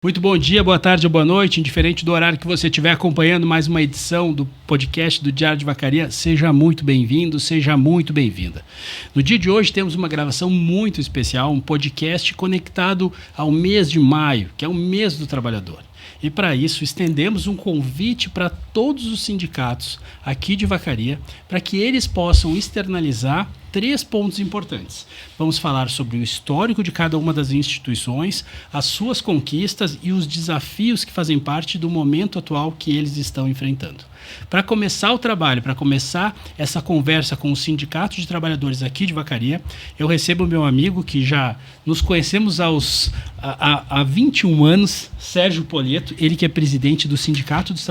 Muito bom dia, boa tarde ou boa noite, indiferente do horário que você estiver acompanhando mais uma edição do podcast do Diário de Vacaria, seja muito bem-vindo, seja muito bem-vinda. No dia de hoje temos uma gravação muito especial, um podcast conectado ao mês de maio, que é o mês do trabalhador. E para isso estendemos um convite para todos os sindicatos aqui de Vacaria, para que eles possam externalizar 3 pontos importantes. Vamos falar sobre o histórico de cada uma das instituições, as suas conquistas e os desafios que fazem parte do momento atual que eles estão enfrentando. Para começar o trabalho, para começar essa conversa com o Sindicato de Trabalhadores aqui de Vacaria, eu recebo o meu amigo que já nos conhecemos há 21 anos, Sérgio Poleto, ele que é presidente do Sindicato dos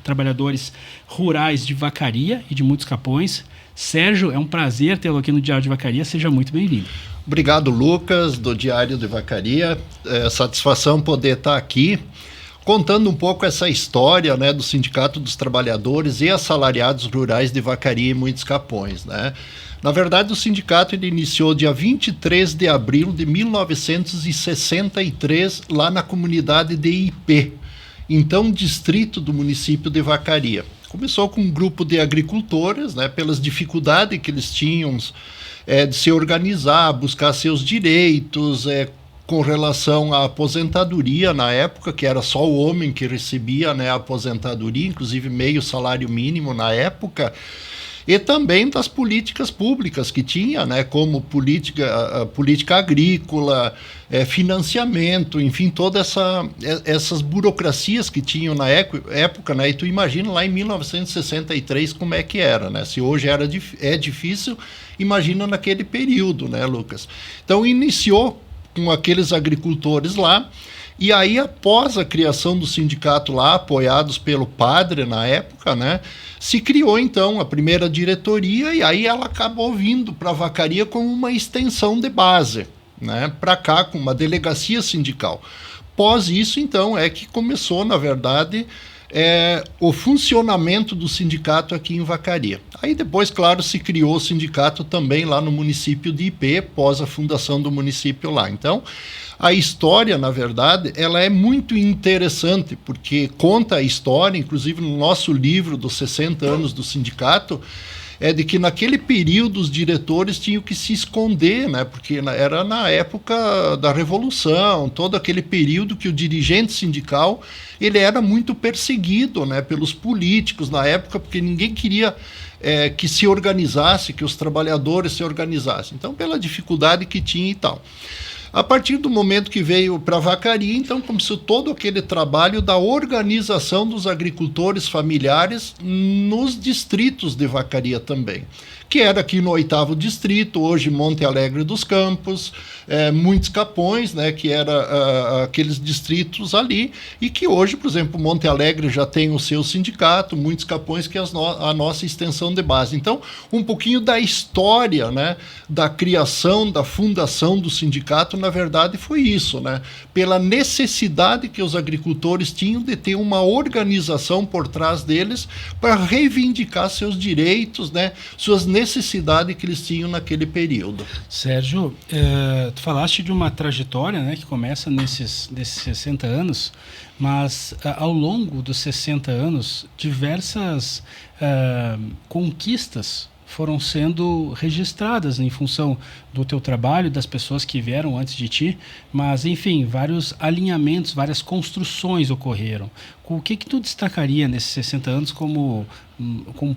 Trabalhadores Rurais de Vacaria e de Muitos Capões. Sérgio, é um prazer tê-lo aqui no Diário de Vacaria, seja muito bem-vindo. Obrigado, Lucas, do Diário de Vacaria. Satisfação poder estar aqui, contando um pouco essa história, né, do Sindicato dos Trabalhadores e Assalariados Rurais de Vacaria e Muitos Capões, né? Na verdade, o sindicato ele iniciou dia 23 de abril de 1963, lá na comunidade de Ipê, então distrito do município de Vacaria. Começou com um grupo de agricultores, né, pelas dificuldades que eles tinham de se organizar, buscar seus direitos, com relação à aposentadoria na época, que era só o homem que recebia, né, a aposentadoria, inclusive meio salário mínimo na época, e também das políticas públicas que tinha, né, como política agrícola, financiamento, enfim, todas essas burocracias que tinham na época, né, e tu imagina lá em 1963 como é que era, né, se hoje é difícil, imagina naquele período, né, Lucas? Então iniciou com aqueles agricultores lá, e aí após a criação do sindicato lá, apoiados pelo padre na época, né, se criou então a primeira diretoria, e aí ela acabou vindo para a Vacaria como uma extensão de base, né, para cá com uma delegacia sindical. Após isso então é que começou, na verdade, o funcionamento do sindicato aqui em Vacaria. Aí depois, claro, se criou o sindicato também lá no município de Ipê, após a fundação do município lá. Então, a história, na verdade, ela é muito interessante, porque conta a história, inclusive no nosso livro dos 60 anos do sindicato, de que naquele período os diretores tinham que se esconder, né? Porque era na época da Revolução, todo aquele período que o dirigente sindical ele era muito perseguido, né, pelos políticos na época, porque ninguém queria que se organizasse, que os trabalhadores se organizassem. Então, pela dificuldade que tinha e tal. A partir do momento que veio para a Vacaria, então começou todo aquele trabalho da organização dos agricultores familiares nos distritos de Vacaria também, que era aqui no 8º distrito, hoje Monte Alegre dos Campos, Muitos Capões, né, que era aqueles distritos ali, e que hoje, por exemplo, Monte Alegre já tem o seu sindicato, Muitos Capões, que é a nossa extensão de base. Então, um pouquinho da história, né, da criação, da fundação do sindicato, na verdade, foi isso, né, pela necessidade que os agricultores tinham de ter uma organização por trás deles para reivindicar seus direitos, né, suas necessidades que eles tinham naquele período. Sérgio, tu falaste de uma trajetória, né, que começa nesses 60 anos, mas ao longo dos 60 anos, diversas conquistas foram sendo registradas em função do teu trabalho, das pessoas que vieram antes de ti, mas, enfim, vários alinhamentos, várias construções ocorreram. O que tu destacaria nesses 60 anos como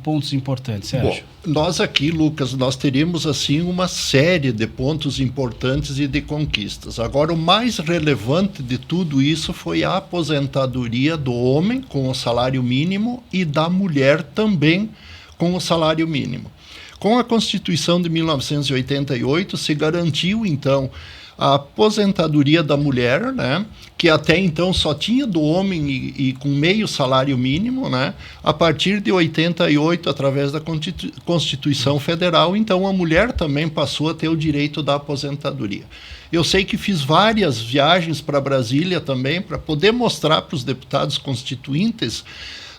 pontos importantes, Sérgio? Bom, nós aqui, Lucas, nós teríamos, assim, uma série de pontos importantes e de conquistas. Agora, o mais relevante de tudo isso foi a aposentadoria do homem com o salário mínimo e da mulher também com o salário mínimo. Com a Constituição de 1988, se garantiu, então, a aposentadoria da mulher, né, que até então só tinha do homem e com meio salário mínimo, né, a partir de 88, através da Constituição Federal, então a mulher também passou a ter o direito da aposentadoria. Eu sei que fiz várias viagens para Brasília também, para poder mostrar para os deputados constituintes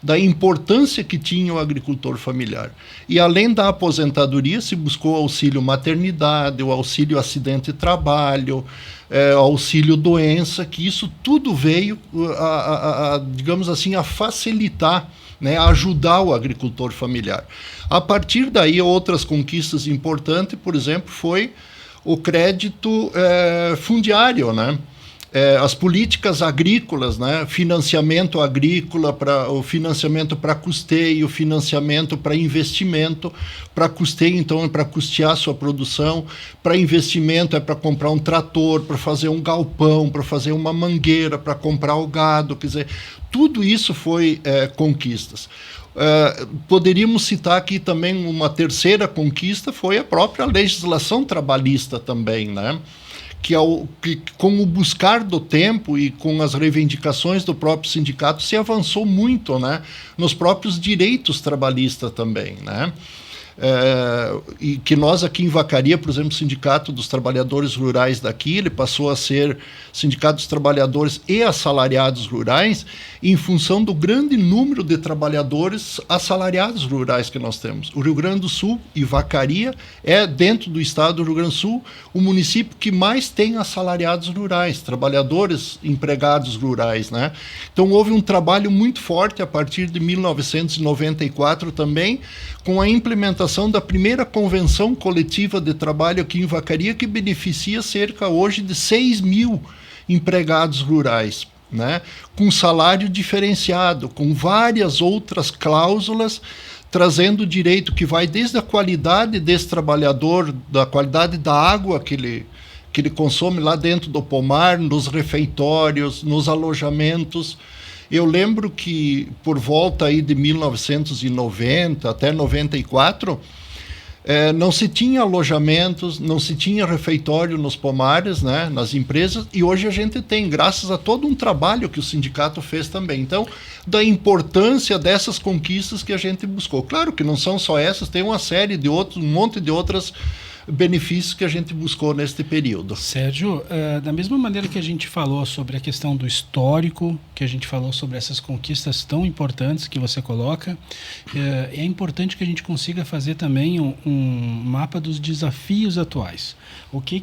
da importância que tinha o agricultor familiar. E além da aposentadoria, se buscou auxílio maternidade, o auxílio acidente de trabalho, auxílio doença, que isso tudo veio, digamos assim, a facilitar, né, a ajudar o agricultor familiar. A partir daí, outras conquistas importantes, por exemplo, foi o crédito fundiário, né? As políticas agrícolas, né? Financiamento agrícola, o financiamento para custeio, financiamento para investimento. Para custeio, então, é para custear a sua produção. Para investimento, é para comprar um trator, para fazer um galpão, para fazer uma mangueira, para comprar o gado. Quer dizer, tudo isso foi conquistas. Poderíamos citar aqui também uma terceira conquista, foi a própria legislação trabalhista também, né? Que com o buscar do tempo e com as reivindicações do próprio sindicato se avançou muito, né, nos próprios direitos trabalhistas também, né? E que nós aqui em Vacaria, por exemplo, o Sindicato dos Trabalhadores Rurais daqui, ele passou a ser Sindicato dos Trabalhadores e Assalariados Rurais em função do grande número de trabalhadores assalariados rurais que nós temos. O Rio Grande do Sul e Vacaria é, dentro do estado do Rio Grande do Sul, o município que mais tem assalariados rurais, trabalhadores empregados rurais, né? Então houve um trabalho muito forte a partir de 1994 também, com a implementação da primeira convenção coletiva de trabalho aqui em Vacaria, que beneficia cerca hoje de 6 mil empregados rurais, né? Com salário diferenciado, com várias outras cláusulas, trazendo direito que vai desde a qualidade desse trabalhador, da qualidade da água que ele consome lá dentro do pomar, nos refeitórios, nos alojamentos. Eu lembro que por volta aí de 1990 até 94, não se tinha alojamentos, não se tinha refeitório nos pomares, né, nas empresas, e hoje a gente tem, graças a todo um trabalho que o sindicato fez também. Então, da importância dessas conquistas que a gente buscou. Claro que não são só essas, tem uma série de outros, um monte de outras benefícios que a gente buscou neste período. Sérgio, da mesma maneira que a gente falou sobre a questão do histórico, que a gente falou sobre essas conquistas tão importantes que você coloca, é importante que a gente consiga fazer também um mapa dos desafios atuais. O que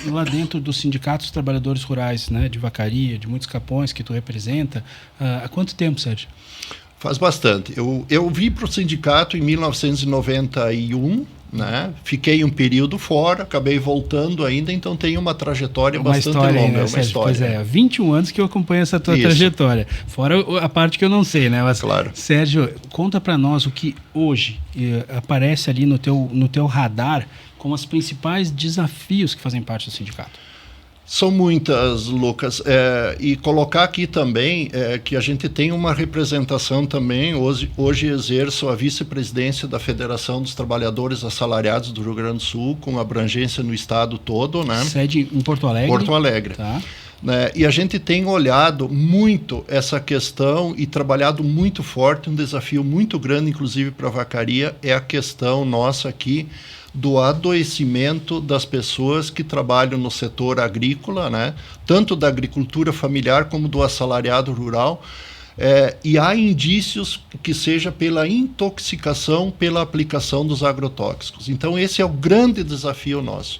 lá dentro dos sindicatos trabalhadores rurais, né, de Vacaria, de Muitos Capões, que tu representa, há quanto tempo, Sérgio? Faz bastante. Eu vim para o sindicato em 1991, né? Fiquei um período fora, acabei voltando ainda, então tenho uma trajetória bastante longa. Né, uma história. Pois é, há 21 anos que eu acompanho essa tua trajetória, fora a parte que eu não sei, né? Mas, claro. Sérgio, conta para nós o que hoje aparece ali no teu radar como os principais desafios que fazem parte do sindicato. São muitas, Lucas, e colocar aqui também que a gente tem uma representação também, hoje exerço a vice-presidência da Federação dos Trabalhadores Assalariados do Rio Grande do Sul, com abrangência no estado todo, né? Sede em Porto Alegre? Porto Alegre. Tá. Né? E a gente tem olhado muito essa questão e trabalhado muito forte, um desafio muito grande, inclusive para a Vacaria, é a questão nossa aqui do adoecimento das pessoas que trabalham no setor agrícola, né? Tanto da agricultura familiar como do assalariado rural, e há indícios que seja pela intoxicação, pela aplicação dos agrotóxicos. Então esse é o grande desafio nosso.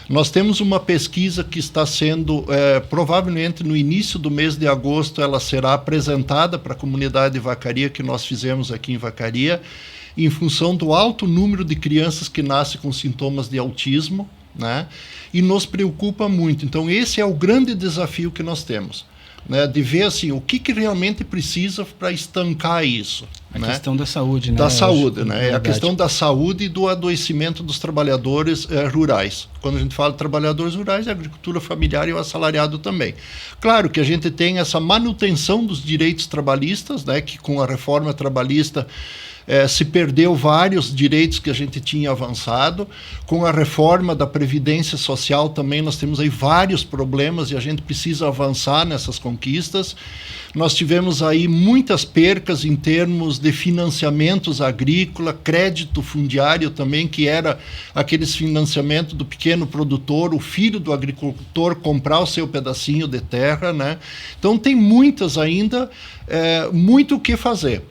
Nós temos uma pesquisa que está sendo, provavelmente no início do mês de agosto, ela será apresentada para a comunidade de Vacaria, que nós fizemos aqui em Vacaria, em função do alto número de crianças que nascem com sintomas de autismo, né? E nos preocupa muito. Então esse é o grande desafio que nós temos, né? De ver assim, o que realmente precisa para estancar isso. A questão da saúde, né? Da saúde, né? É a questão da saúde e do adoecimento dos trabalhadores rurais. Quando a gente fala de trabalhadores rurais, é a agricultura familiar e o assalariado também. Claro que a gente tem essa manutenção dos direitos trabalhistas, né? Que com a reforma trabalhista se perdeu vários direitos que a gente tinha avançado. Com a reforma da Previdência Social também nós temos aí vários problemas e a gente precisa avançar nessas conquistas. Nós tivemos aí muitas percas em termos de financiamentos agrícola, crédito fundiário também, que era aqueles financiamentos do pequeno produtor, o filho do agricultor comprar o seu pedacinho de terra, né? Então tem muitas ainda, muito o que fazer.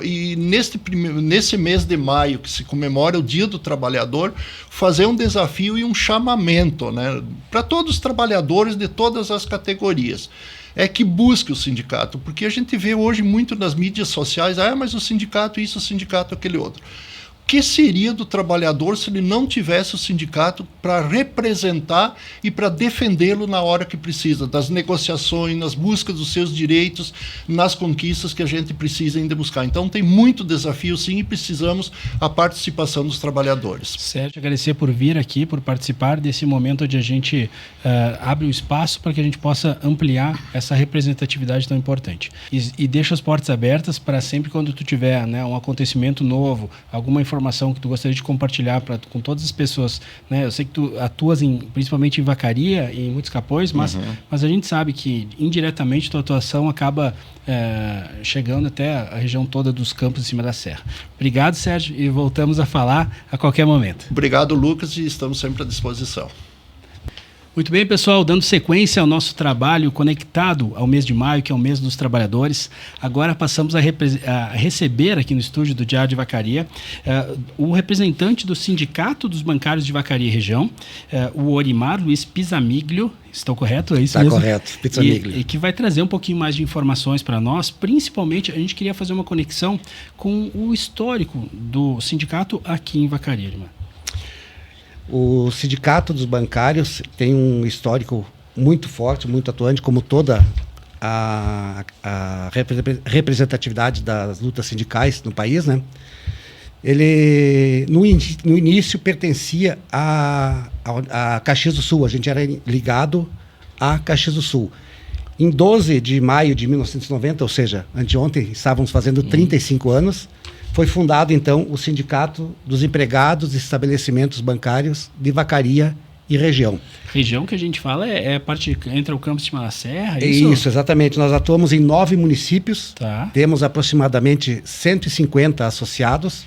e nesse mês de maio, que se comemora o Dia do Trabalhador, fazer um desafio e um chamamento, né, para todos os trabalhadores de todas as categorias. É que busque o sindicato, porque a gente vê hoje muito nas mídias sociais, mas o sindicato isso, o sindicato aquele outro. O que seria do trabalhador se ele não tivesse o sindicato para representar e para defendê-lo na hora que precisa, das negociações, nas buscas dos seus direitos, nas conquistas que a gente precisa ainda buscar. Então tem muito desafio sim e precisamos a participação dos trabalhadores. Sérgio, agradecer por vir aqui, por participar desse momento onde a gente abre o espaço para que a gente possa ampliar essa representatividade tão importante. E deixa as portas abertas para sempre quando tu tiver, né, um acontecimento novo, alguma informação que tu gostaria de compartilhar com todas as pessoas, né? Eu sei que tu atuas principalmente em Vacaria e em muitos capões, mas a gente sabe que indiretamente tua atuação acaba chegando até a região toda dos campos em cima da serra. Obrigado, Sérgio, e voltamos a falar a qualquer momento. Obrigado, Lucas, e estamos sempre à disposição. Muito bem, pessoal, dando sequência ao nosso trabalho conectado ao mês de maio, que é o mês dos trabalhadores. Agora passamos a receber aqui no estúdio do Diário de Vacaria o representante do Sindicato dos Bancários de Vacaria e Região, o Orimar Luiz Pisamiglio. Estou correto? É isso mesmo? Está correto, Pisamiglio. E que vai trazer um pouquinho mais de informações para nós. Principalmente, a gente queria fazer uma conexão com o histórico do sindicato aqui em Vacaria, Orimar. O Sindicato dos Bancários tem um histórico muito forte, muito atuante, como toda a representatividade das lutas sindicais no país, né? Ele, no início, pertencia a Caxias do Sul, a gente era ligado a Caxias do Sul. Em 12 de maio de 1990, ou seja, anteontem, estávamos fazendo 35 anos, foi fundado, então, o Sindicato dos Empregados de Estabelecimentos Bancários de Vacaria e Região. Região que a gente fala é a parte entre o campo de cima da serra? Isso, exatamente. Nós atuamos em 9 municípios, tá. Temos aproximadamente 150 associados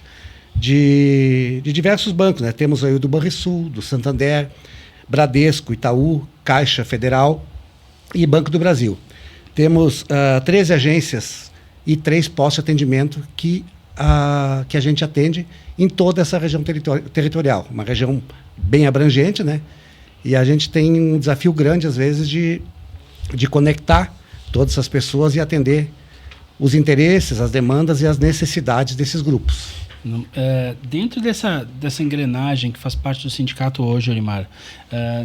de diversos bancos, né? Temos aí o do Banrisul, do Santander, Bradesco, Itaú, Caixa Federal e Banco do Brasil. Temos 13 agências e 3 postos de atendimento que a gente atende em toda essa região territorial. Uma região bem abrangente, né? E a gente tem um desafio grande, às vezes, de conectar todas essas pessoas e atender os interesses, as demandas e as necessidades desses grupos. Dentro dessa engrenagem que faz parte do sindicato hoje, Orimar,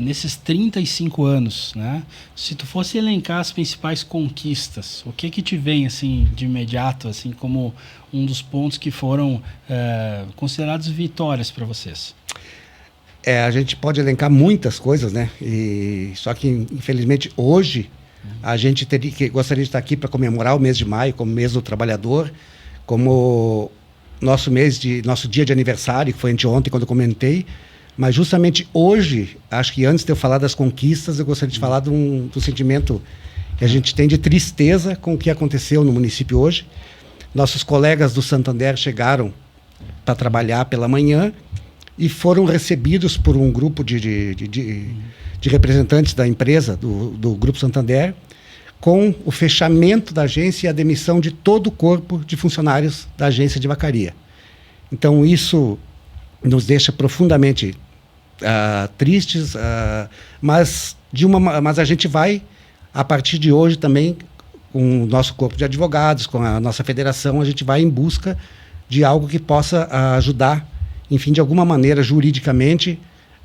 nesses 35 anos, né, se tu fosse elencar as principais conquistas, o que te vem assim, de imediato assim, como um dos pontos que foram considerados vitórias para vocês? A gente pode elencar muitas coisas, né? Só que, infelizmente, hoje a gente gostaria de estar aqui para comemorar o mês de maio como mês do trabalhador, como nosso dia de aniversário, que foi anteontem, quando eu comentei, mas justamente hoje, acho que antes de eu falar das conquistas, eu gostaria de falar do sentimento que a gente tem de tristeza com o que aconteceu no município hoje. Nossos colegas do Santander chegaram para trabalhar pela manhã e foram recebidos por um grupo de representantes da empresa, do Grupo Santander, com o fechamento da agência e a demissão de todo o corpo de funcionários da agência de Vacaria. Então, isso nos deixa profundamente tristes, mas a gente vai, a partir de hoje também, com o nosso corpo de advogados, com a nossa federação, a gente vai em busca de algo que possa ajudar, enfim, de alguma maneira, juridicamente,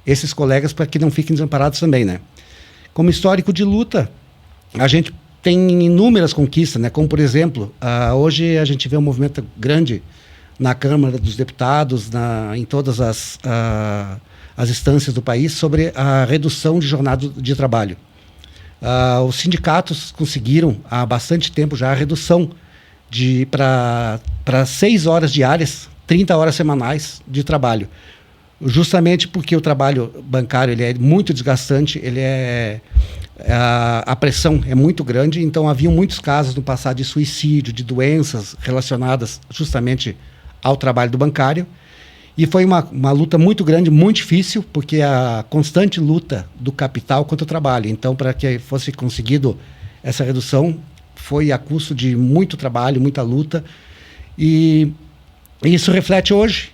esses colegas para que não fiquem desamparados também, né? Como histórico de luta, a gente tem inúmeras conquistas, né? Como, por exemplo, hoje a gente vê um movimento grande na Câmara dos Deputados, em todas as instâncias do país, sobre a redução de jornada de trabalho. Os sindicatos conseguiram, há bastante tempo já, a redução para 6 horas diárias, 30 horas semanais de trabalho. Justamente porque o trabalho bancário ele é muito desgastante, a pressão é muito grande, então haviam muitos casos no passado de suicídio, de doenças relacionadas justamente ao trabalho do bancário, e foi uma luta muito grande, muito difícil, porque a constante luta do capital contra o trabalho. Então, para que fosse conseguido essa redução, foi a custo de muito trabalho, muita luta, E isso reflete hoje,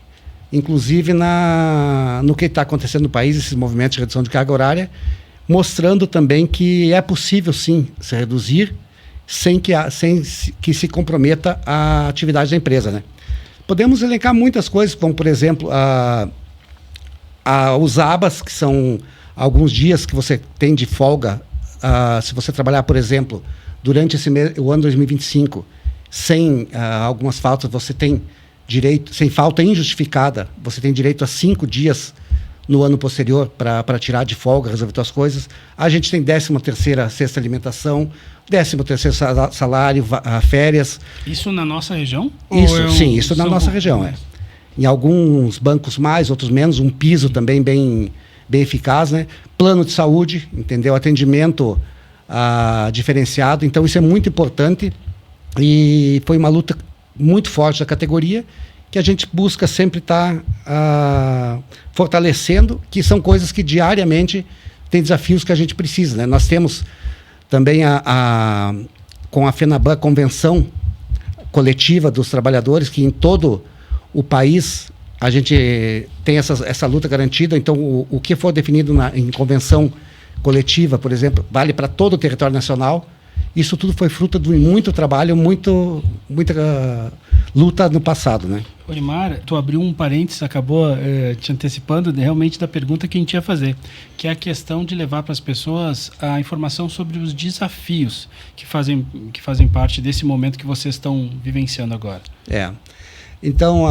inclusive no que está acontecendo no país, esses movimentos de redução de carga horária, mostrando também que é possível, sim, se reduzir sem que se comprometa a atividade da empresa, né? Podemos elencar muitas coisas, como, por exemplo, os abas, que são alguns dias que você tem de folga. Se você trabalhar, por exemplo, durante o ano 2025, sem algumas faltas, você tem direito, sem falta injustificada, você tem direito a 5 dias no ano posterior para tirar de folga, resolver suas coisas. A gente tem 13ª cesta alimentação, 13º salário, férias. Isso na nossa região? Sim, isso na nossa região. Em alguns bancos mais, outros menos, um piso também bem eficaz, né? Plano de saúde, entendeu? Atendimento diferenciado. Então, isso é muito importante e foi uma luta muito forte da categoria, que a gente busca sempre estar fortalecendo, que são coisas que diariamente tem desafios que a gente precisa, né? Nós temos também com a FENABAN, a convenção coletiva dos trabalhadores, que em todo o país a gente tem essa luta garantida. Então, o que for definido em convenção coletiva, por exemplo, vale para todo o território nacional. Isso tudo foi fruto de muito trabalho, muita luta no passado, né? Olimar, tu abriu um parênteses, acabou te antecipando realmente da pergunta que a gente ia fazer, que é a questão de levar para as pessoas a informação sobre os desafios que fazem parte desse momento que vocês estão vivenciando agora. Então,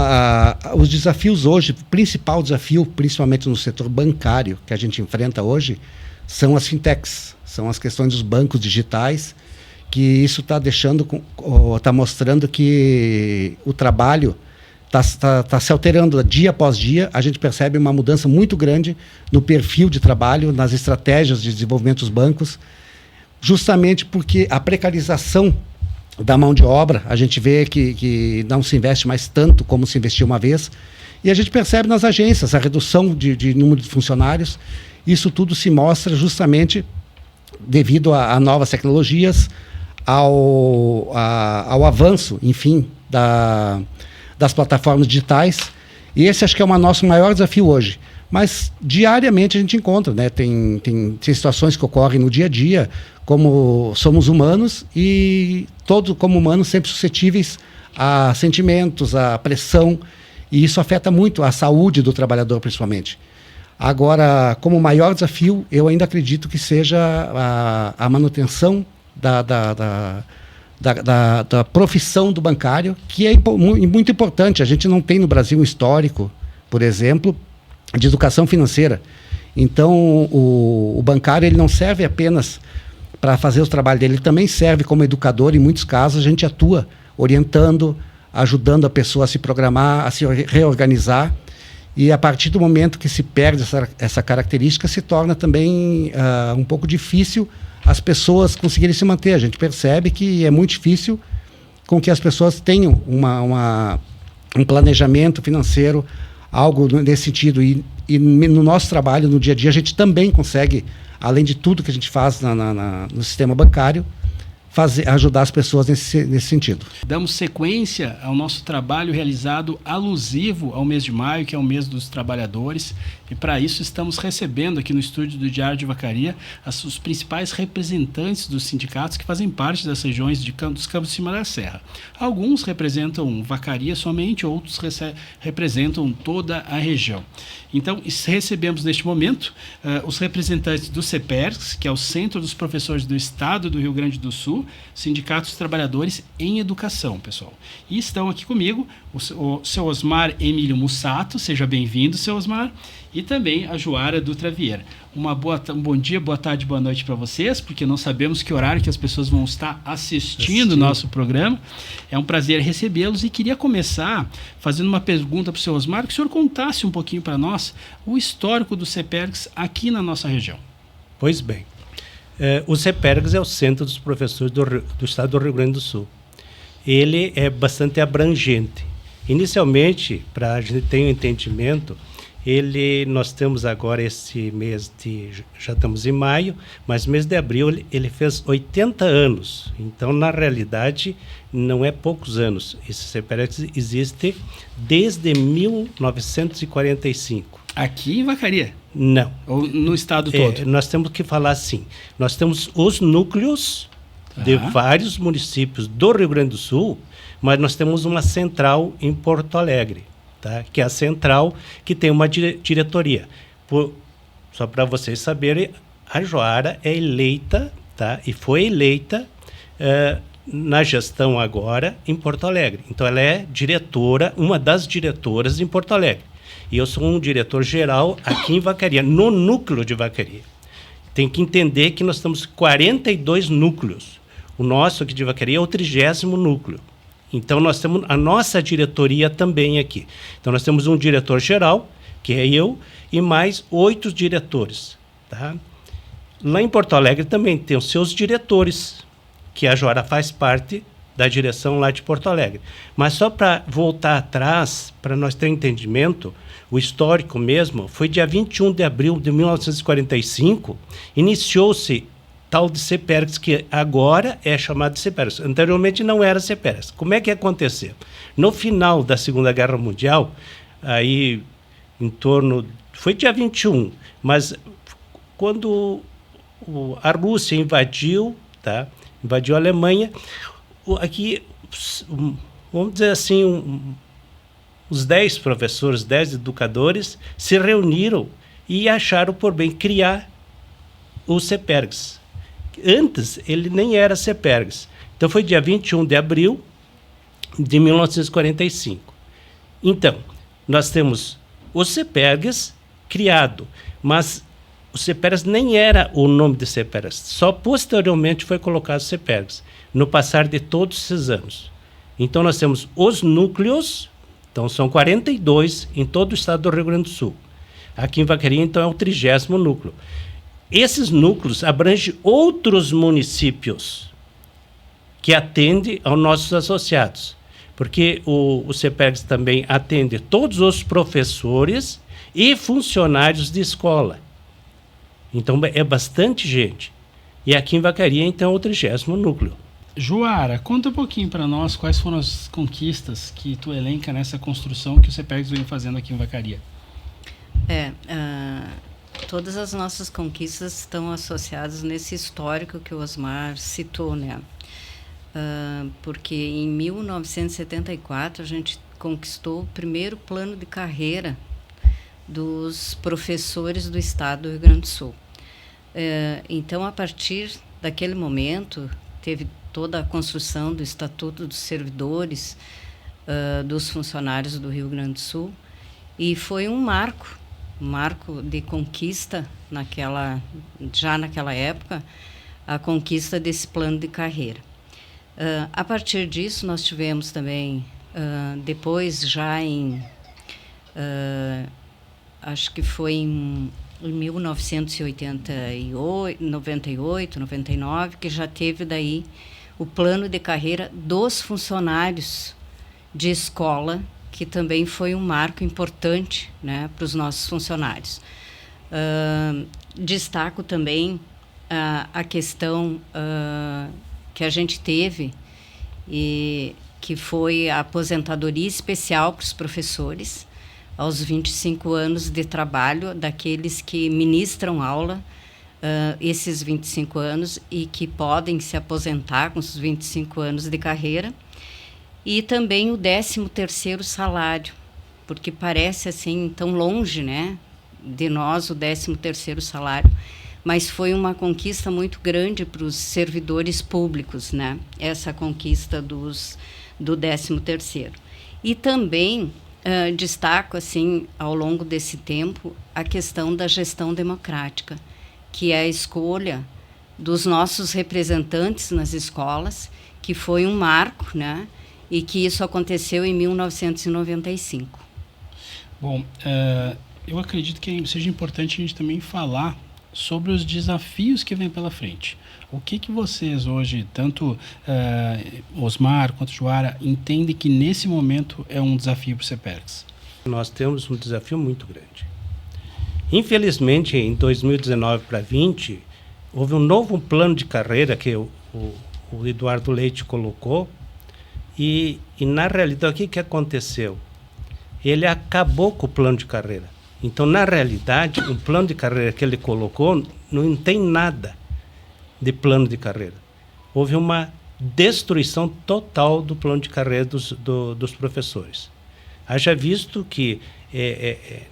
os desafios hoje, o principal desafio, principalmente no setor bancário que a gente enfrenta hoje, são as fintechs, são as questões dos bancos digitais, que isso está mostrando que o trabalho está se alterando dia após dia. A gente percebe uma mudança muito grande no perfil de trabalho, nas estratégias de desenvolvimento dos bancos, justamente porque a precarização da mão de obra, a gente vê que não se investe mais tanto como se investiu uma vez, e a gente percebe nas agências a redução de número de funcionários. Isso tudo se mostra justamente devido a novas tecnologias, ao avanço, enfim, das plataformas digitais. E esse acho que é o nosso maior desafio hoje. Mas diariamente a gente encontra, né? Tem situações que ocorrem no dia a dia, como somos humanos e todos como humanos sempre suscetíveis a sentimentos, a pressão, e isso afeta muito a saúde do trabalhador, principalmente. Agora, como maior desafio, eu ainda acredito que seja a manutenção da profissão do bancário, que é muito importante. A gente não tem no Brasil um histórico, por exemplo, de educação financeira. Então, o bancário ele não serve apenas para fazer o trabalho dele, ele também serve como educador. Em muitos casos, a gente atua orientando, ajudando a pessoa a se programar, a se reorganizar. E a partir do momento que se perde essa característica, se torna também um pouco difícil as pessoas conseguirem se manter. A gente percebe que é muito difícil com que as pessoas tenham um planejamento financeiro, algo nesse sentido. E no nosso trabalho, no dia a dia, a gente também consegue, além de tudo que a gente faz no sistema bancário, ajudar as pessoas nesse sentido. Damos sequência ao nosso trabalho realizado alusivo ao mês de maio, que é o mês dos trabalhadores, e para isso estamos recebendo aqui no estúdio do Diário de Vacaria os principais representantes dos sindicatos que fazem parte das regiões dos Campos de Cima da Serra. Alguns representam Vacaria somente, outros representam toda a região. Então, recebemos neste momento os representantes do CEPERS, que é o Centro dos Professores do Estado do Rio Grande do Sul, Sindicato dos Trabalhadores em Educação, pessoal. E estão aqui comigo o seu Osmar Emílio Mussato, seja bem-vindo, seu Osmar, e também a Joara Dutra Vieira. Um bom dia, boa tarde, boa noite para vocês, porque não sabemos que horário que as pessoas vão estar assistindo o nosso programa. É um prazer recebê-los e queria começar fazendo uma pergunta para o seu Osmar, que o senhor contasse um pouquinho para nós o histórico do CEPERGS aqui na nossa região. Pois bem, o CEPERGS é o Centro dos Professores do Estado do Rio Grande do Sul. Ele é bastante abrangente. Inicialmente, para a gente ter um entendimento, nós temos agora esse mês já estamos em maio, mas mês de abril ele fez 80 anos. Então, na realidade, não é poucos anos. Esse CEPERGS existe desde 1945. Aqui em Vacaria? Não. Ou no estado todo? Nós temos que falar assim. Nós temos os núcleos de vários municípios do Rio Grande do Sul, mas nós temos uma central em Porto Alegre. Tá? Que é a central que tem uma diretoria. Só para vocês saberem, a Joara é eleita, tá? E foi eleita na gestão agora em Porto Alegre. Então, ela é diretora, uma das diretoras em Porto Alegre. E eu sou um diretor geral aqui em Vacaria, no núcleo de Vacaria. Tem que entender que nós temos 42 núcleos. O nosso aqui de Vacaria é o 30º núcleo. Então, nós temos a nossa diretoria também aqui. Então, nós temos um diretor-geral, que é eu, e mais 8 diretores. Tá? Lá em Porto Alegre também tem os seus diretores, que a Joara faz parte da direção lá de Porto Alegre. Mas só para voltar atrás, para nós ter entendimento, o histórico mesmo, foi dia 21 de abril de 1945, iniciou-se tal de CEPERGS, que agora é chamado de CEPERGS. Anteriormente não era CEPERGS. Como é que aconteceu? No final da Segunda Guerra Mundial, aí em torno... Foi dia 21, mas quando a Rússia invadiu, tá? Invadiu a Alemanha, aqui, vamos dizer assim, os 10 professores, 10 educadores se reuniram e acharam por bem criar o CEPERGS. Antes, ele nem era CEPERGS. Então, foi dia 21 de abril de 1945. Então, nós temos o CEPERGS criado, mas o CEPERGS nem era o nome de CEPERGS. Só posteriormente foi colocado CEPERGS, no passar de todos esses anos. Então, nós temos os núcleos, então são 42 em todo o estado do Rio Grande do Sul. Aqui em Vacaria, então, é o 30º núcleo. Esses núcleos abrangem outros municípios que atendem aos nossos associados, porque o CEPERGS também atende todos os professores e funcionários de escola. Então, é bastante gente. E aqui em Vacaria, então, é o 30º núcleo. Joara, conta um pouquinho para nós quais foram as conquistas que tu elenca nessa construção que o CEPERGS vem fazendo aqui em Vacaria. Todas as nossas conquistas estão associadas nesse histórico que o Osmar citou, né? Porque em 1974 a gente conquistou o primeiro plano de carreira dos professores do estado do Rio Grande do Sul. Então, a partir daquele momento, teve toda a construção do Estatuto dos Servidores dos Funcionários do Rio Grande do Sul, e foi um marco de conquista já naquela época, a conquista desse plano de carreira. A partir disso, nós tivemos também, depois já acho que foi em 1988, 98, 99, que já teve daí o plano de carreira dos funcionários de escola, que também foi um marco importante, né, para os nossos funcionários. Destaco também a questão que a gente teve, e que foi a aposentadoria especial para os professores, aos 25 anos de trabalho, daqueles que ministram aula, esses 25 anos, e que podem se aposentar com os 25 anos de carreira. E também o 13º salário, porque parece assim tão longe, né, de nós o 13º salário, mas foi uma conquista muito grande para os servidores públicos, né, essa conquista do 13º. E também destaco, assim, ao longo desse tempo, a questão da gestão democrática, que é a escolha dos nossos representantes nas escolas, que foi um marco, né, e que isso aconteceu em 1995. Bom, eu acredito que seja importante a gente também falar sobre os desafios que vêm pela frente. O que vocês hoje, tanto Osmar quanto Joara, entendem que nesse momento é um desafio para o CEPERGS? Nós temos um desafio muito grande. Infelizmente, em 2019 para 20, houve um novo plano de carreira que o Eduardo Leite colocou, e na realidade, o que aconteceu? Ele acabou com o plano de carreira. Então, na realidade, o plano de carreira que ele colocou não tem nada de plano de carreira. Houve uma destruição total do plano de carreira dos professores. Haja visto que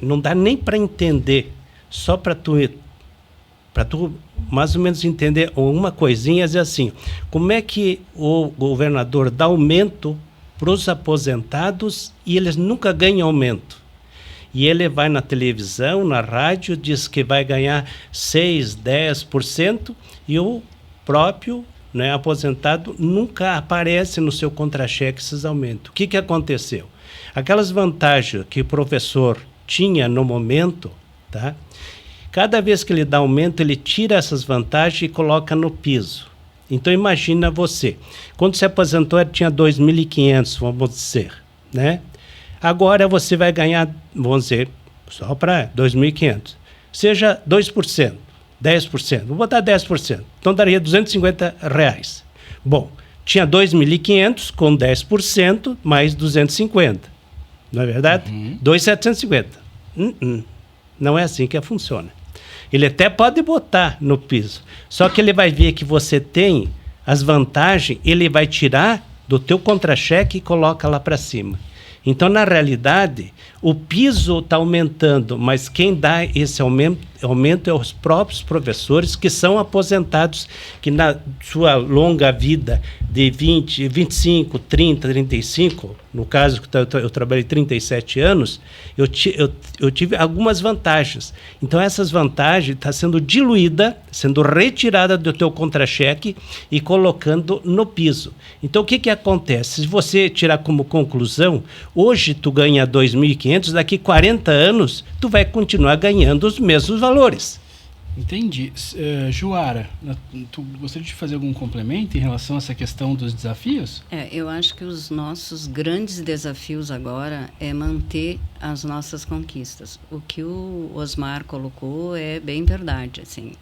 não dá nem para entender, só para tu mais ou menos entender uma coisinha, é assim, como é que o governador dá aumento para os aposentados e eles nunca ganham aumento? E ele vai na televisão, na rádio, diz que vai ganhar 6%, 10%, e o próprio, né, aposentado nunca aparece no seu contra-cheque esses aumentos. O que aconteceu? Aquelas vantagens que o professor tinha no momento, tá? Cada vez que ele dá aumento, ele tira essas vantagens e coloca no piso. Então, imagina você, quando se aposentou, ele tinha 2.500, vamos dizer, né? Agora você vai ganhar, vamos dizer, só para 2.500, seja 2%, 10%, vou botar 10%, então daria R$250. Bom, tinha 2.500 com 10% mais 250, não é verdade? 2.750. Não é assim que funciona. Ele até pode botar no piso, só que ele vai ver que você tem as vantagens, ele vai tirar do teu contra-cheque e coloca lá para cima. Então, na realidade, o piso está aumentando, mas quem dá esse aumento é os próprios professores que são aposentados, que na sua longa vida de 20, 25, 30, 35, no caso que eu trabalhei 37 anos, eu tive algumas vantagens. Então, essas vantagens estão sendo diluídas, sendo retirada do teu contra-cheque e colocando no piso. Então, o que acontece? Se você tirar como conclusão, hoje tu ganha 2.500, daqui 40 anos tu vai continuar ganhando os mesmos valores. Entendi. Juara, tu gostaria de fazer algum complemento em relação a essa questão dos desafios? Eu acho que os nossos grandes desafios agora é manter as nossas conquistas. O que o Osmar colocou é bem verdade, assim.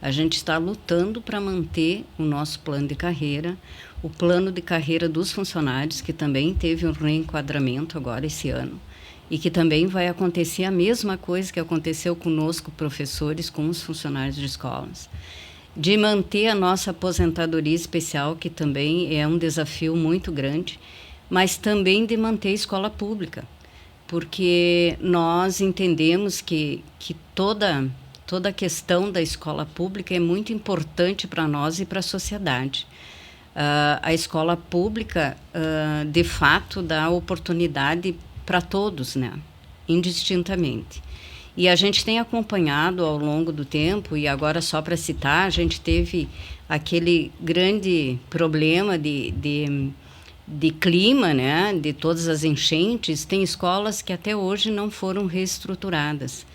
A gente está lutando para manter o nosso plano de carreira, o plano de carreira dos funcionários, que também teve um reenquadramento agora esse ano, e que também vai acontecer a mesma coisa que aconteceu conosco, professores, com os funcionários de escolas. De manter a nossa aposentadoria especial, que também é um desafio muito grande, mas também de manter a escola pública, porque nós entendemos que toda a questão da escola pública é muito importante para nós e para a sociedade. A escola pública, de fato, dá oportunidade para todos, né? Indistintamente. E a gente tem acompanhado ao longo do tempo, e agora só para citar, a gente teve aquele grande problema de clima, né? De todas as enchentes. Tem escolas que até hoje não foram reestruturadas.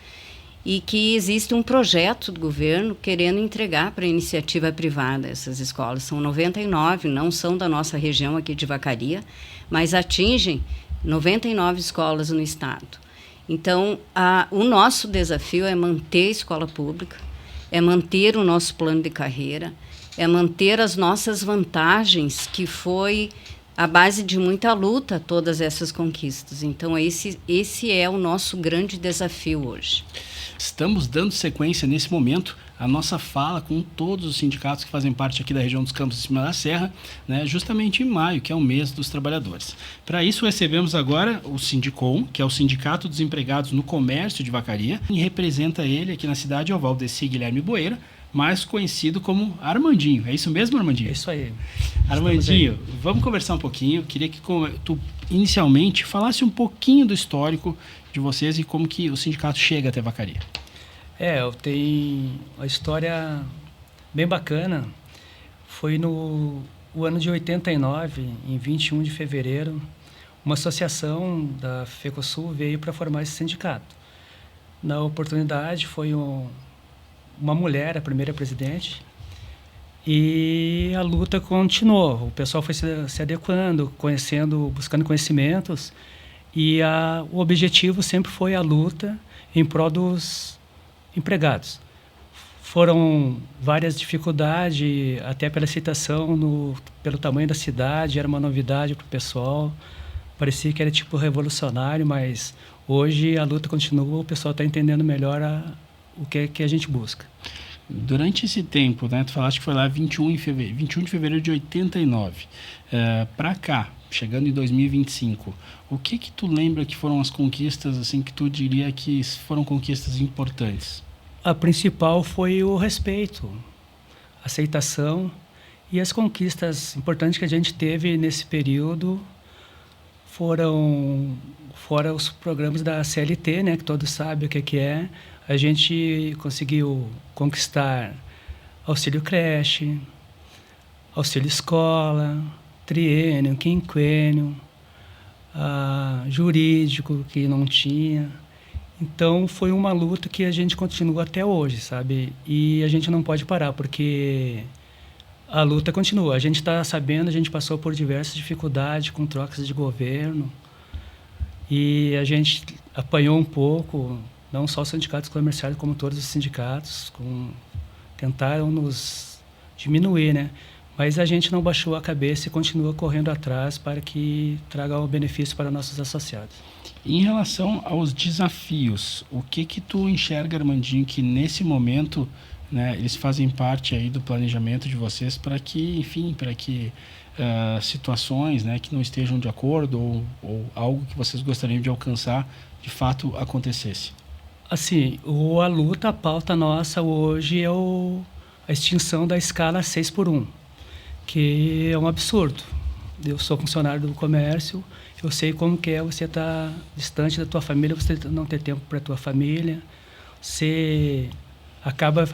E que existe um projeto do governo querendo entregar para a iniciativa privada essas escolas. São 99, não são da nossa região aqui de Vacaria, mas atingem 99 escolas no estado. Então, o nosso desafio é manter a escola pública, é manter o nosso plano de carreira, é manter as nossas vantagens, que foi a base de muita luta, todas essas conquistas. Então, esse é o nosso grande desafio hoje. Estamos dando sequência nesse momento à nossa fala com todos os sindicatos que fazem parte aqui da região dos Campos de Cima da Serra, né, justamente em maio, que é o mês dos trabalhadores. Para isso, recebemos agora o Sindicom, que é o Sindicato dos Empregados no Comércio de Vacaria, e representa ele aqui na cidade é o Valdeci Guilherme Boeira, mais conhecido como Armandinho. É isso mesmo, Armandinho? É isso aí. Armandinho, vamos conversar um pouquinho. Queria que tu, inicialmente, falasse um pouquinho do histórico de vocês e como que o sindicato chega até Vacaria. Eu tenho uma história bem bacana. Foi no ano de 89, em 21 de fevereiro, uma associação da FECOSUL veio para formar esse sindicato. Na oportunidade, foi uma mulher, a primeira presidente, e a luta continuou. O pessoal foi se adequando, buscando conhecimentos, e o objetivo sempre foi a luta em prol dos empregados. Foram várias dificuldades, até pela aceitação, pelo tamanho da cidade, era uma novidade para o pessoal. Parecia que era tipo revolucionário, mas hoje a luta continua, o pessoal está entendendo melhor o que a gente busca. Durante esse tempo, né, tu falaste que foi lá 21 de fevereiro de 89, para cá, chegando em 2025, o que tu lembra que foram as conquistas, assim, que tu diria que foram conquistas importantes? A principal foi o respeito, a aceitação e as conquistas importantes que a gente teve nesse período foram fora os programas da CLT, né, que todos sabem o que é. A gente conseguiu conquistar auxílio creche, auxílio escola, triênio, quinquênio, jurídico que não tinha. Então foi uma luta que a gente continua até hoje, sabe? E a gente não pode parar, porque a luta continua. A gente está sabendo, a gente passou por diversas dificuldades com trocas de governo e a gente apanhou um pouco, não só os sindicatos comerciais, como todos os sindicatos, tentaram nos diminuir, né? Mas a gente não baixou a cabeça e continua correndo atrás para que traga o benefício para nossos associados. Em relação aos desafios, o que tu enxerga, Armandinho, que nesse momento, né, eles fazem parte aí do planejamento de vocês para que, enfim, situações, né, que não estejam de acordo ou algo que vocês gostariam de alcançar, de fato acontecesse? Assim, a luta, a pauta nossa hoje é a extinção da escala 6x1, que é um absurdo. Eu sou funcionário do comércio, eu sei como que é você estar distante da tua família, você não ter tempo para a tua família, você acaba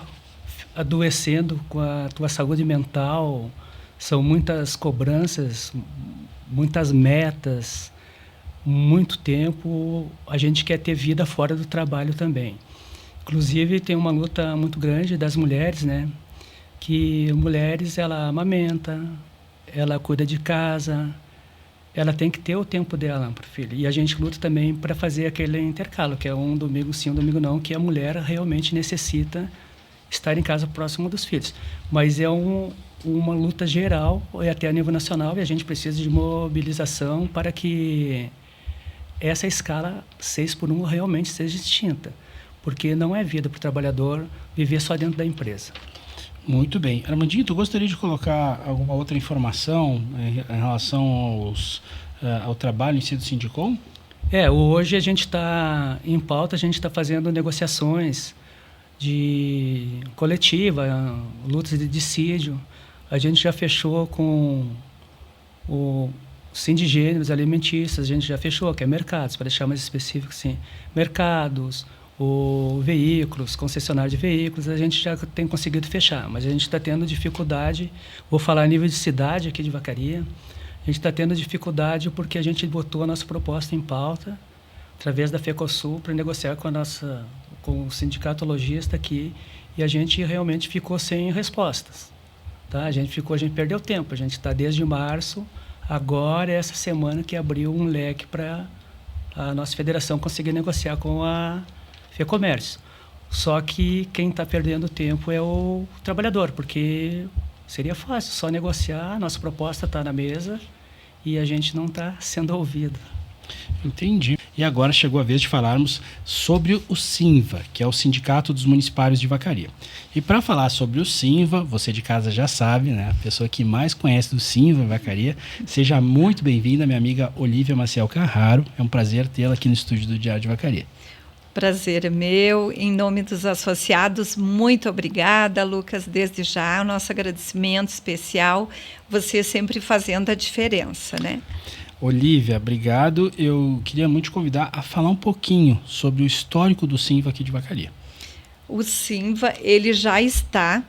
adoecendo com a tua saúde mental, são muitas cobranças, muitas metas, muito tempo. A gente quer ter vida fora do trabalho também. Inclusive, tem uma luta muito grande das mulheres, né? Que mulheres, ela amamenta, ela cuida de casa, ela tem que ter o tempo dela para o filho. E a gente luta também para fazer aquele intercalo, que é um domingo sim, um domingo não, que a mulher realmente necessita estar em casa próximo dos filhos. Mas é uma luta geral, é até a nível nacional, e a gente precisa de mobilização para que essa escala 6x1 realmente seja extinta, porque não é vida para o trabalhador viver só dentro da empresa. Muito bem. Armandinho, tu gostaria de colocar alguma outra informação em relação ao trabalho em si do Sindicom? Hoje a gente está em pauta, a gente está fazendo negociações de coletiva, lutas de dissídio. A gente já fechou com o Sindigêneros Alimentícios, a gente já fechou, que é mercados, para deixar mais específico, sim. Mercados, veículos, concessionário de veículos, a gente já tem conseguido fechar, mas a gente está tendo dificuldade, vou falar a nível de cidade aqui de Vacaria, a gente está tendo dificuldade porque a gente botou a nossa proposta em pauta, através da FECOSUL, para negociar com o sindicato lojista aqui, e a gente realmente ficou sem respostas. Tá? A gente perdeu tempo, a gente está desde março, agora essa semana que abriu um leque para a nossa federação conseguir negociar com a FEComércio. Só que quem está perdendo tempo é o trabalhador, porque seria fácil só negociar, a nossa proposta está na mesa e a gente não está sendo ouvido. Entendi. E agora chegou a vez de falarmos sobre o SINVA, que é o Sindicato dos Municipários de Vacaria. E para falar sobre o SINVA, você de casa já sabe, né? A pessoa que mais conhece do SINVA em Vacaria. Seja muito bem-vinda, minha amiga Olívia Maciel Carraro. É um prazer tê-la aqui no estúdio do Diário de Vacaria. Prazer é meu. Em nome dos associados, muito obrigada, Lucas, desde já. O nosso agradecimento especial, você sempre fazendo a diferença, né? Olívia, obrigado. Eu queria muito te convidar a falar um pouquinho sobre o histórico do SINVA aqui de Vacaria. O SINVA, ele já está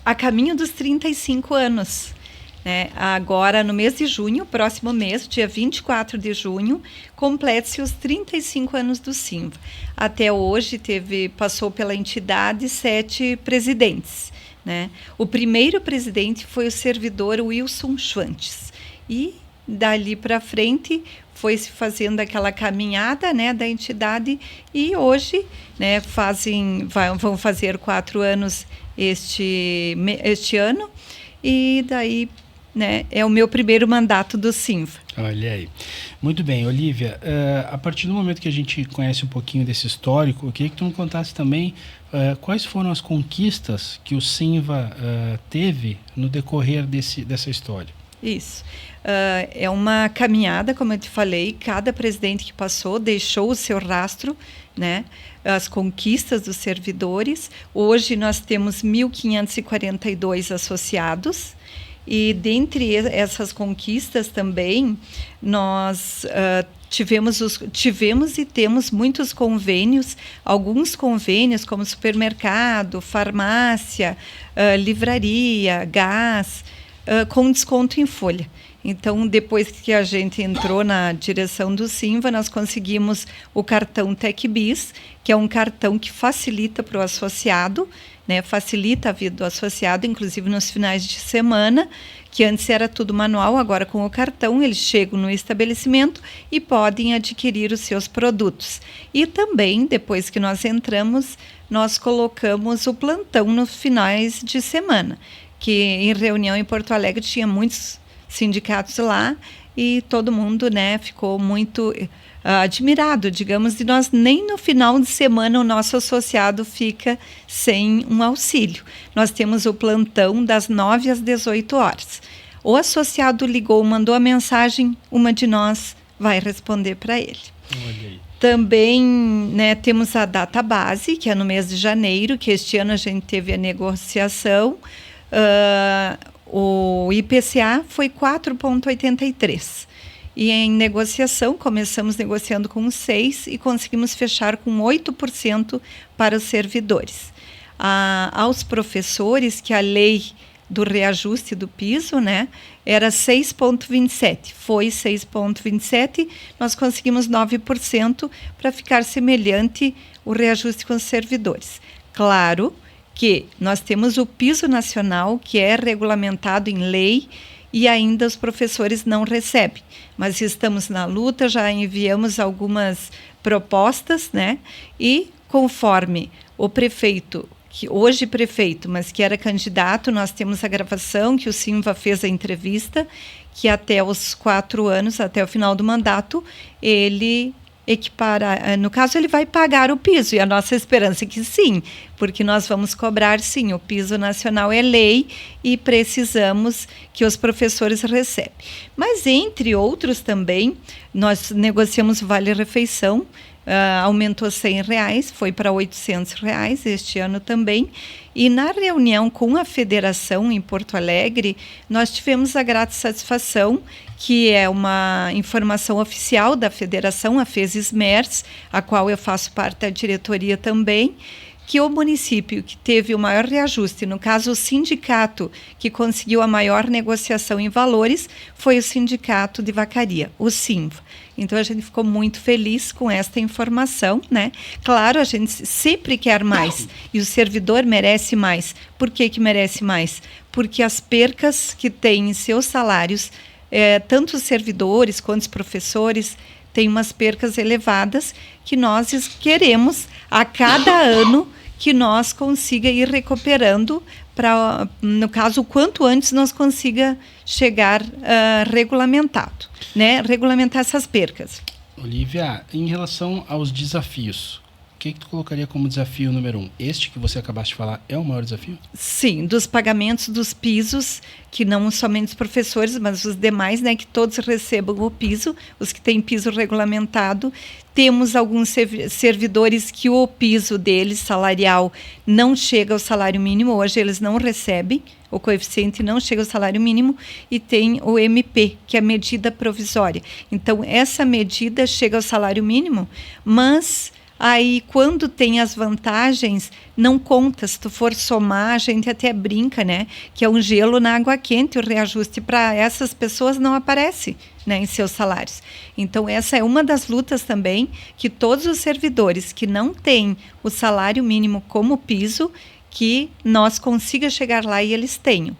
a caminho dos 35 anos. Né? Agora, no mês de junho, próximo mês, dia 24 de junho, complete-se os 35 anos do SINVA. Até hoje, passou pela entidade 7 presidentes. Né? O primeiro presidente foi o servidor Wilson Schwantes. E dali para frente foi se fazendo aquela caminhada, né, da entidade, e hoje, né, vão fazer 4 anos este ano, e daí, né, é o meu primeiro mandato do Sinva. Olha aí. Muito bem, Olívia, a partir do momento que a gente conhece um pouquinho desse histórico, eu queria que tu me contasse também quais foram as conquistas que o Sinva teve no decorrer dessa história. Isso. É uma caminhada, como eu te falei, cada presidente que passou deixou o seu rastro, né? As conquistas dos servidores. Hoje nós temos 1.542 associados, e dentre essas conquistas também, nós tivemos e temos muitos convênios, alguns convênios como supermercado, farmácia, livraria, gás, com desconto em folha. Então, depois que a gente entrou na direção do Sinva, nós conseguimos o cartão TecBiz, que é um cartão que facilita para o associado, né, facilita a vida do associado, inclusive nos finais de semana, que antes era tudo manual, agora com o cartão eles chegam no estabelecimento e podem adquirir os seus produtos. E também, depois que nós entramos, nós colocamos o plantão nos finais de semana, que em reunião em Porto Alegre tinha muitos sindicatos lá e todo mundo, né, ficou muito admirado, digamos, de nós nem no final de semana o nosso associado fica sem um auxílio. Nós temos o plantão das 9 às 18 horas. O associado ligou, mandou a mensagem, uma de nós vai responder para ele. Olha aí. Também, né, temos a data base, que é no mês de janeiro, que este ano a gente teve a negociação. O IPCA foi 4,83%. E em negociação, começamos negociando com 6% e conseguimos fechar com 8% para os servidores. Aos professores, que a lei do reajuste do piso, né, era 6,27%. Foi 6,27%, nós conseguimos 9% para ficar semelhante o reajuste com os servidores. Claro que nós temos o piso nacional, que é regulamentado em lei, e ainda os professores não recebem. Mas estamos na luta, já enviamos algumas propostas, né? E conforme o prefeito, que hoje prefeito, mas que era candidato, nós temos a gravação que o Sinva fez a entrevista, que até os 4 anos, até o final do mandato, ele no caso, ele vai pagar o piso, e a nossa esperança é que sim, porque nós vamos cobrar sim, o piso nacional é lei e precisamos que os professores recebam. Mas, entre outros também, nós negociamos o Vale-Refeição, aumentou R$100, foi para R$800 este ano também, e na reunião com a federação em Porto Alegre, nós tivemos a grata satisfação, que é uma informação oficial da federação, a FESISMERS, a qual eu faço parte da diretoria também, que o município que teve o maior reajuste, no caso o sindicato que conseguiu a maior negociação em valores, foi o Sindicato de Vacaria, o Sinva. Então a gente ficou muito feliz com esta informação, né? Claro, a gente sempre quer mais e o servidor merece mais. Por que merece mais? Porque as percas que tem em seus salários, tanto os servidores quanto os professores, têm umas percas elevadas que nós queremos a cada ano que nós consiga ir recuperando para, no caso, o quanto antes nós consiga chegar regulamentado, né? Regulamentar essas percas. Olívia, em relação aos desafios, o que tu colocaria como desafio número 1? Este que você acabaste de falar é o maior desafio? Sim, dos pagamentos dos pisos, que não somente os professores, mas os demais, né, que todos recebam o piso, os que têm piso regulamentado. Temos alguns servidores que o piso deles, salarial, não chega ao salário mínimo, hoje eles não recebem, o coeficiente não chega ao salário mínimo, e tem o MP, que é a medida provisória. Então, essa medida chega ao salário mínimo, mas aí, quando tem as vantagens, não conta. Se tu for somar, a gente até brinca, né? Que é um gelo na água quente, o reajuste para essas pessoas não aparece, né, em seus salários. Então, essa é uma das lutas também, que todos os servidores que não têm o salário mínimo como piso, que nós consiga chegar lá e eles tenham.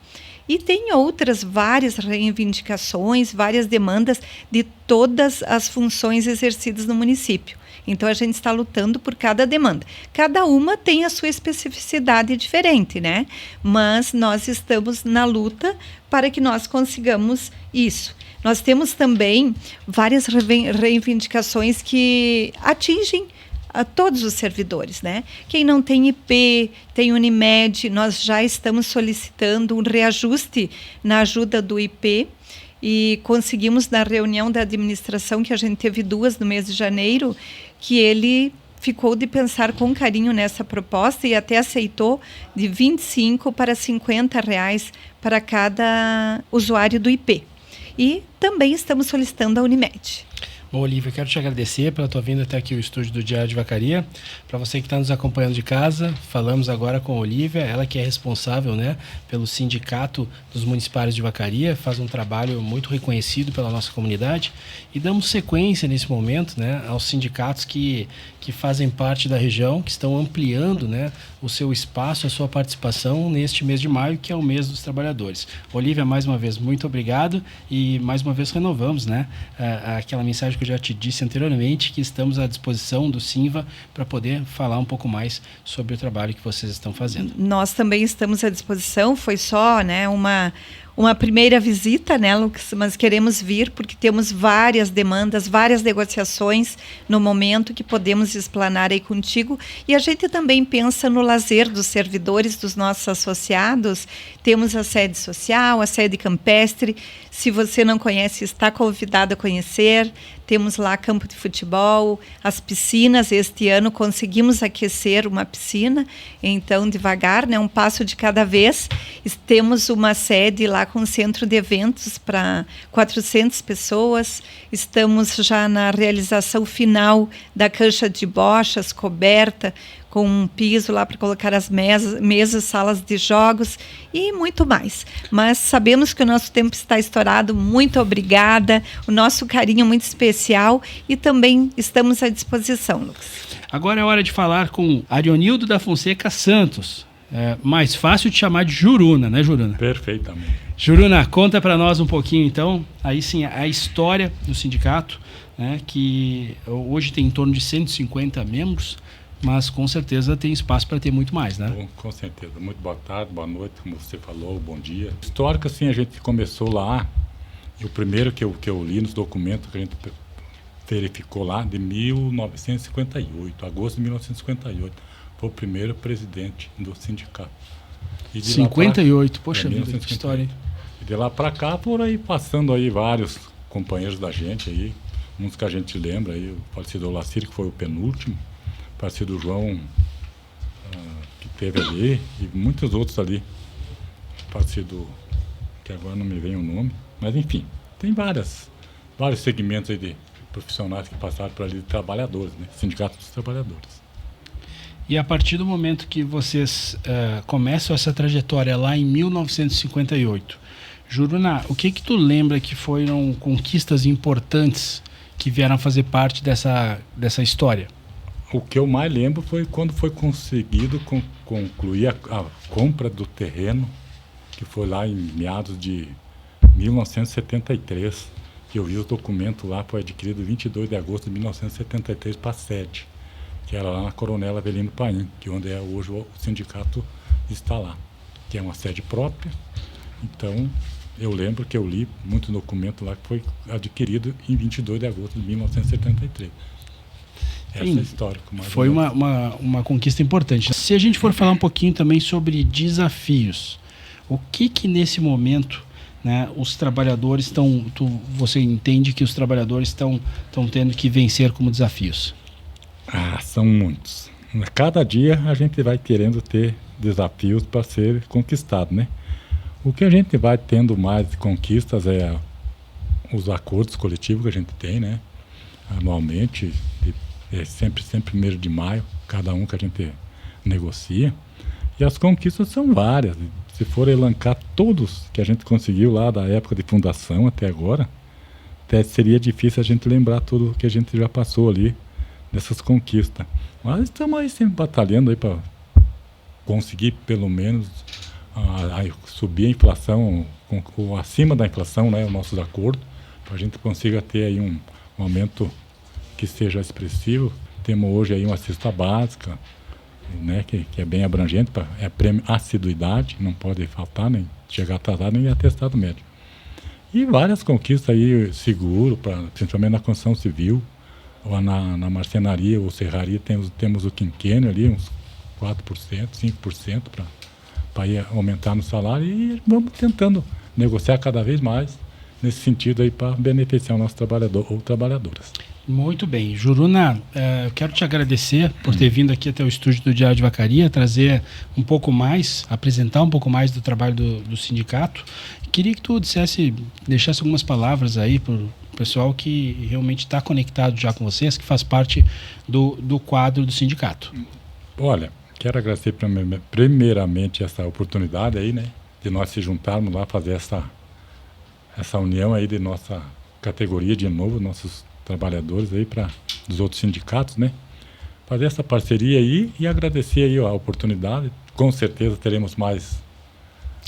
E tem outras várias reivindicações, várias demandas de todas as funções exercidas no município. Então, a gente está lutando por cada demanda. Cada uma tem a sua especificidade diferente, né? Mas nós estamos na luta para que nós consigamos isso. Nós temos também várias reivindicações que atingem a todos os servidores, né? Quem não tem IP, tem Unimed, nós já estamos solicitando um reajuste na ajuda do IP e conseguimos na reunião da administração, que a gente teve 2 no mês de janeiro, que ele ficou de pensar com carinho nessa proposta e até aceitou de R$25 para R$50 para cada usuário do IP. E também estamos solicitando a Unimed. Bom, Olívia, eu quero te agradecer pela tua vinda até aqui ao estúdio do Diário de Vacaria. Para você que está nos acompanhando de casa, falamos agora com a Olívia, ela que é responsável, né, pelo Sindicato dos Municipários de Vacaria, faz um trabalho muito reconhecido pela nossa comunidade e damos sequência nesse momento, né, aos sindicatos que fazem parte da região, que estão ampliando, né, o seu espaço, a sua participação neste mês de maio, que é o mês dos trabalhadores. Olívia, mais uma vez, muito obrigado e mais uma vez renovamos, né, aquela mensagem que eu já te disse anteriormente, que estamos à disposição do Sinva para poder falar um pouco mais sobre o trabalho que vocês estão fazendo. Nós também estamos à disposição, foi só, né, uma primeira visita, né, Lucas? Mas queremos vir porque temos várias demandas, várias negociações no momento que podemos explanar aí contigo. E a gente também pensa no lazer dos servidores, dos nossos associados. Temos a sede social, a sede campestre. Se você não conhece, está convidado a conhecer. Temos lá campo de futebol, as piscinas. Este ano conseguimos aquecer uma piscina, então devagar, né, um passo de cada vez. Temos uma sede lá com centro de eventos para 400 pessoas. Estamos já na realização final da cancha de bochas coberta, com um piso lá para colocar as mesas, salas de jogos e muito mais. Mas sabemos que o nosso tempo está estourado. Muito obrigada. O nosso carinho muito especial e também estamos à disposição, Lucas. Agora é hora de falar com Arionildo da Fonseca Santos. É mais fácil de chamar de Juruna, né, Juruna? Perfeitamente. Juruna, conta para nós um pouquinho, então, aí sim, a história do sindicato, né, que hoje tem em torno de 150 membros, mas com certeza tem espaço para ter muito mais, né? Bom, com certeza. Muito boa tarde, boa noite, como você falou, bom dia. Histórico, assim, a gente começou lá, e o primeiro que eu li nos documentos que a gente verificou lá, de 1958, agosto de 1958. Foi o primeiro presidente do sindicato. E de 58, poxa vida, que história, hein? E de lá para cá, por aí, passando aí vários companheiros da gente aí, uns que a gente lembra aí, o falecido Olacir, que foi o penúltimo, o falecido João, que teve ali, e muitos outros ali, o falecido, que agora não me vem o nome, mas enfim, tem vários segmentos aí de profissionais que passaram por ali, de trabalhadores, né? Sindicato dos Trabalhadores. E a partir do momento que vocês começam essa trajetória lá em 1958, Juruna, o que tu lembra que foram conquistas importantes que vieram fazer parte dessa história? O que eu mais lembro foi quando foi conseguido concluir a compra do terreno, que foi lá em meados de 1973, que eu vi os documentos lá, foi adquirido 22 de agosto de 1973 para a sede, que era lá na Coronel Avelino Paim, que é onde hoje o sindicato está lá, que é uma sede própria. Então, eu lembro que eu li muito documento lá que foi adquirido em 22 de agosto de 1973. Essa é a história. Foi uma conquista importante. Se a gente for falar um pouquinho também sobre desafios, o que nesse momento, né, os trabalhadores você entende que os trabalhadores estão tendo que vencer como desafios? São muitos. Cada dia a gente vai querendo ter desafios para ser conquistado, né? O que a gente vai tendo mais de conquistas é os acordos coletivos que a gente tem, né? Anualmente, sempre 1º de maio, cada um que a gente negocia. E as conquistas são várias. Se for elencar todos que a gente conseguiu lá da época de fundação até agora, até seria difícil a gente lembrar tudo que a gente já passou ali, dessas conquistas. Mas estamos aí sempre batalhando aí para conseguir pelo menos subir a inflação acima da inflação, né, os nossos acordos, para a gente consiga ter aí um aumento que seja expressivo. Temos hoje aí uma cesta básica, né, que é bem abrangente, é prêmio assiduidade, não pode faltar, nem chegar atrasado, nem atestado médico. E várias conquistas aí, seguro, principalmente na construção civil, ou na marcenaria ou serraria, temos o quinquênio ali, uns 4%, 5% para ir aumentar no salário, e vamos tentando negociar cada vez mais nesse sentido aí para beneficiar o nosso trabalhador ou trabalhadoras. Muito bem. Juruna, eu quero te agradecer por ter vindo aqui até o estúdio do Diário de Vacaria, trazer um pouco mais, apresentar um pouco mais do trabalho do sindicato. Queria que tu deixasse algumas palavras aí para o pessoal que realmente está conectado já com vocês, que faz parte do quadro do sindicato. Olha, quero agradecer primeiramente essa oportunidade aí, né, de nós se juntarmos lá, fazer essa união aí de nossa categoria de novo, nossos trabalhadores aí dos outros sindicatos, né, fazer essa parceria aí e agradecer aí a oportunidade. Com certeza teremos mais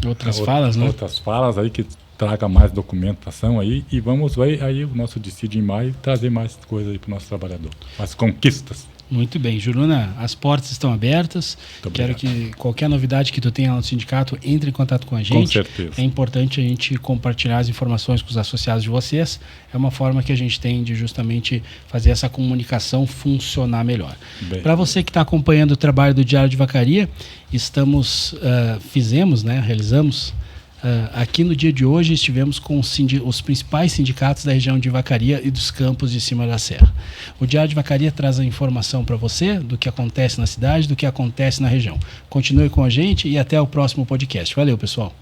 outras falas, né? Outras falas aí que traga mais documentação aí, e vamos ver aí o nosso Decide em Maio trazer mais coisas aí para o nosso trabalhador, mais conquistas. Muito bem, Juruna, as portas estão abertas. Quero que qualquer novidade que tu tenha no sindicato, entre em contato com a gente. Com certeza. É importante a gente compartilhar as informações com os associados de vocês. É uma forma que a gente tem de justamente fazer essa comunicação funcionar melhor. Para você que está acompanhando o trabalho do Diário de Vacaria, realizamos aqui no dia de hoje, estivemos com os principais sindicatos da região de Vacaria e dos campos de cima da serra. O Diário de Vacaria traz a informação para você do que acontece na cidade, do que acontece na região. Continue com a gente e até o próximo podcast. Valeu, pessoal.